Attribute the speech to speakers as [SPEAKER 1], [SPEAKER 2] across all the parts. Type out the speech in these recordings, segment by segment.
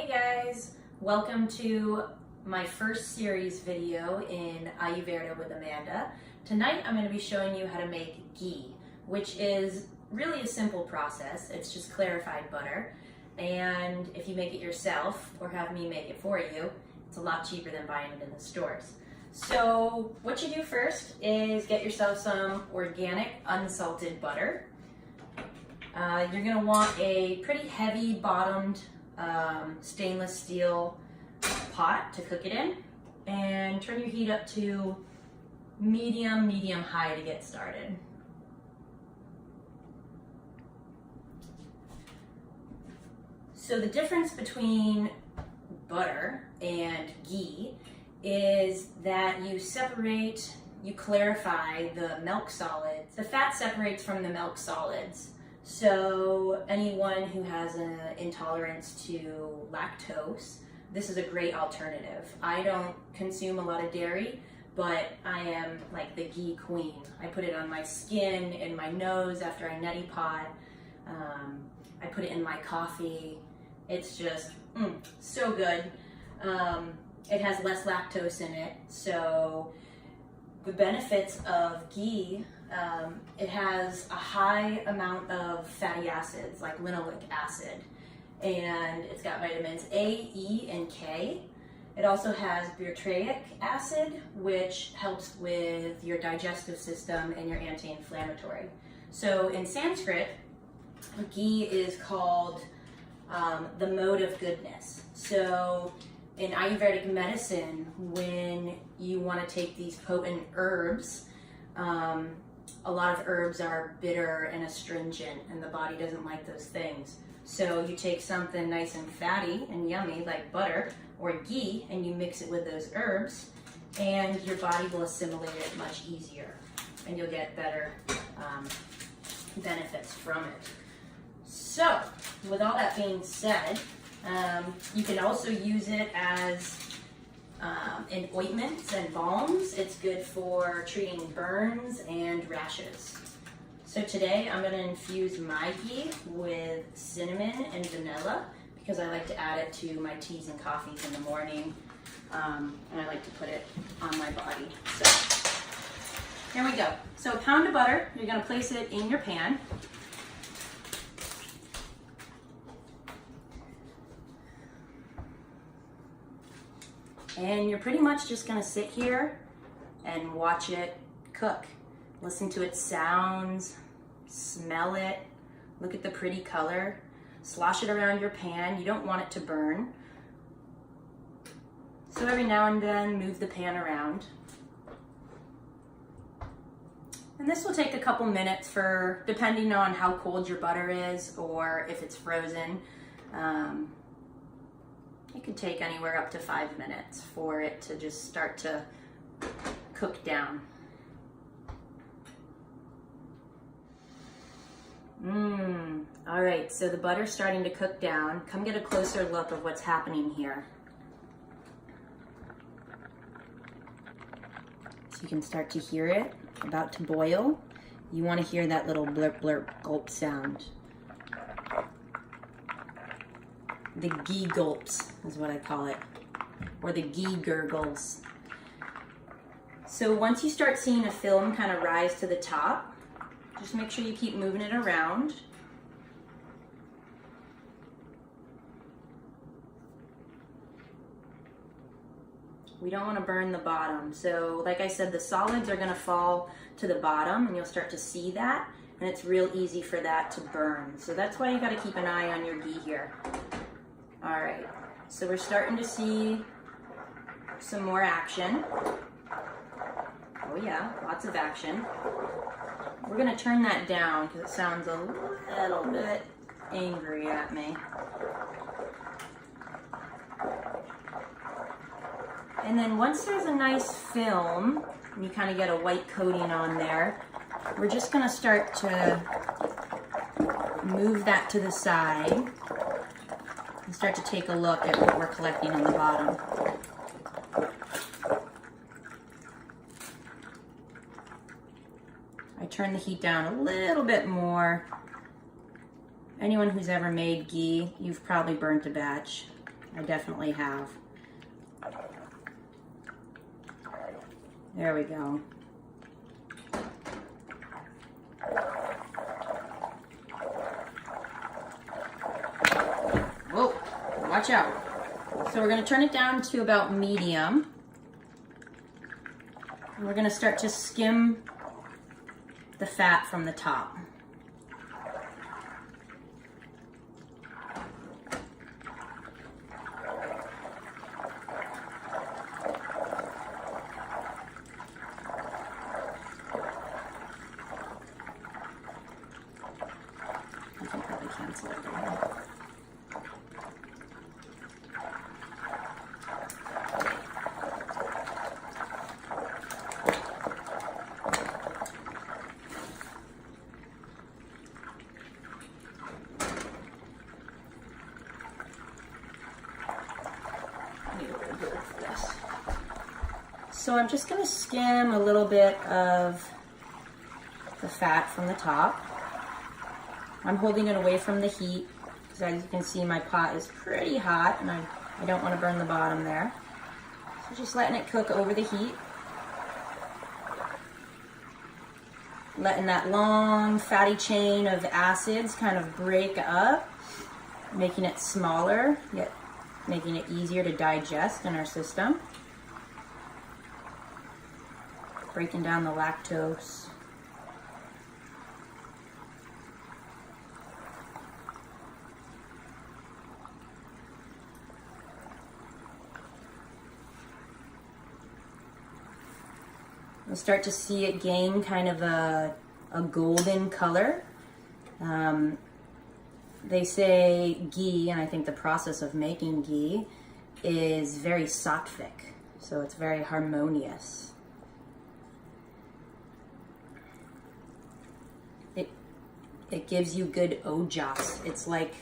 [SPEAKER 1] Hey guys, welcome to my first series video in Ayurveda with Amanda. Tonight I'm going to be showing you how to make ghee, which is really a simple process. It's just clarified butter, and if you make it yourself or have me make it for you, it's a lot cheaper than buying it in the stores. So what you do first is get yourself some organic unsalted butter. You're going to want a pretty heavy bottomed stainless steel pot to cook it in, and turn your heat up to medium high to get started. So the difference between butter and ghee is that you clarify the milk solids. The fat separates from the milk solids. So anyone who has an intolerance to lactose, this is a great alternative. I don't consume a lot of dairy, but I am like the ghee queen. I put it on my skin, in my nose after I neti pot. I put it in my coffee. It's just so good. It has less lactose in it, so the benefits of ghee, it has a high amount of fatty acids like linoleic acid, and it's got vitamins A, E, and K. It also has butyric acid, which helps with your digestive system and your anti-inflammatory. So in Sanskrit, ghee is called the mode of goodness. So in Ayurvedic medicine, when you want to take these potent herbs, a lot of herbs are bitter and astringent, and the body doesn't like those things. So you take something nice and fatty and yummy like butter or ghee, and you mix it with those herbs, and your body will assimilate it much easier, and you'll get better benefits from it. So with all that being said, you can also use it as in ointments and balms. It's good for treating burns and rashes. So today I'm going to infuse my ghee with cinnamon and vanilla because I like to add it to my teas and coffees in the morning, and I like to put it on my body. So here we go. So a pound of butter, you're going to place it in your pan. And you're pretty much just gonna sit here and watch it cook. Listen to its sounds, smell it, look at the pretty color. Slosh it around your pan. You don't want it to burn. So every now and then, move the pan around. And this will take a couple minutes depending on how cold your butter is or if it's frozen. It could take anywhere up to 5 minutes for it to just start to cook down. All right, so the butter's starting to cook down. Come get a closer look of what's happening here. So you can start to hear it about to boil. You want to hear that little blurp blurp gulp sound. The ghee gulps is what I call it, or the ghee gurgles. So once you start seeing a film kind of rise to the top, just make sure you keep moving it around. We don't want to burn the bottom. So like I said, the solids are going to fall to the bottom, and you'll start to see that, and it's real easy for that to burn. So that's why you got to keep an eye on your ghee here. All right, so we're starting to see some more action. Oh yeah, lots of action. We're gonna turn that down because it sounds a little bit angry at me. And then once there's a nice film, and you kind of get a white coating on there, we're just gonna start to move that to the side and start to take a look at what we're collecting on the bottom. I turn the heat down a little bit more. Anyone who's ever made ghee, you've probably burnt a batch. I definitely have. There we go. Whoa, watch out. So we're going to turn it down to about medium. And we're going to start to skim the fat from the top. I can probably cancel it there. So I'm just going to skim a little bit of the fat from the top. I'm holding it away from the heat because, as you can see, my pot is pretty hot and I don't want to burn the bottom there. So just letting it cook over the heat. Letting that long fatty chain of acids kind of break up, making it smaller, yet making it easier to digest in our system. Breaking down the lactose. You'll start to see it gain kind of a golden color. They say ghee, and I think the process of making ghee is very sattvic, so it's very harmonious. It gives you good ojas. It's like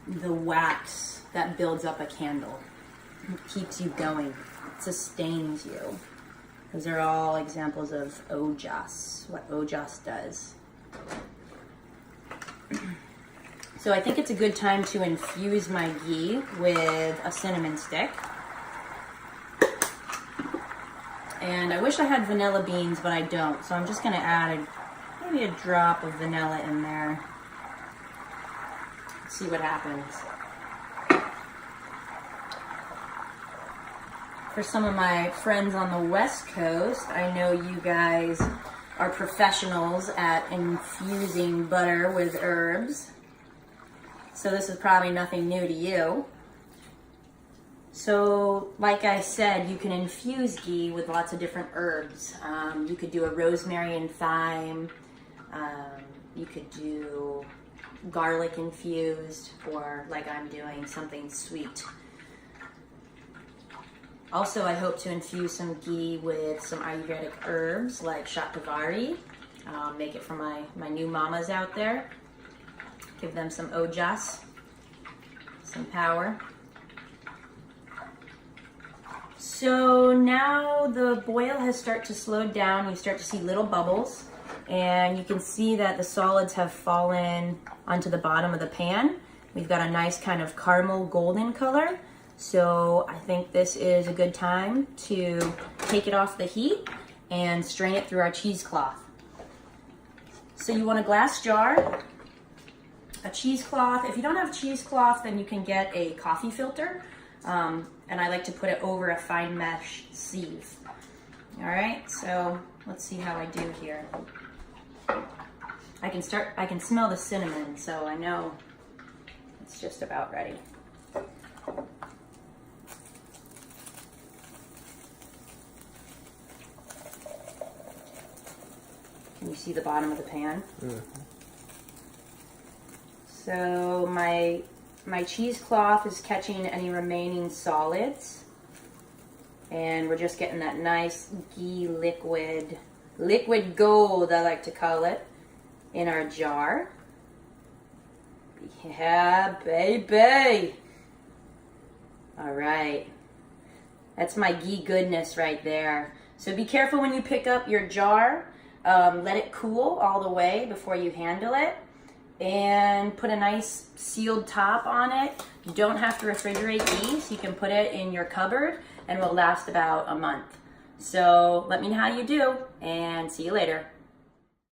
[SPEAKER 1] the wax that builds up a candle. It keeps you going. It sustains you. Those are all examples of ojas, what ojas does. So I think it's a good time to infuse my ghee with a cinnamon stick. And I wish I had vanilla beans, but I don't. So I'm just going to add maybe a drop of vanilla in there. See what happens. For some of my friends on the West Coast, I know you guys are professionals at infusing butter with herbs. So this is probably nothing new to you. So, like I said, you can infuse ghee with lots of different herbs. You could do a rosemary and thyme. You could do garlic infused, or like I'm doing, something sweet. Also, I hope to infuse some ghee with some Ayurvedic herbs like shatavari. Make it for my new mamas out there. Give them some ojas, some power. So now the boil has started to slow down. You start to see little bubbles, and you can see that the solids have fallen onto the bottom of the pan. We've got a nice kind of caramel golden color. So I think this is a good time to take it off the heat and strain it through our cheesecloth. So you want a glass jar, a cheesecloth. If you don't have cheesecloth, then you can get a coffee filter. And I like to put it over a fine mesh sieve. All right, so let's see how I do here. I can smell the cinnamon, so I know it's just about ready. Can you see the bottom of the pan? Mm-hmm. So my cheesecloth is catching any remaining solids, and we're just getting that nice ghee liquid gold, I like to call it, in our jar. Yeah, baby. All right, that's my ghee goodness right there. So be careful when you pick up your jar. Let it cool all the way before you handle it. and put a nice sealed top on it. You don't have to refrigerate ghee, so you can put it in your cupboard and it will last about a month. So let me know how you do, and see you later.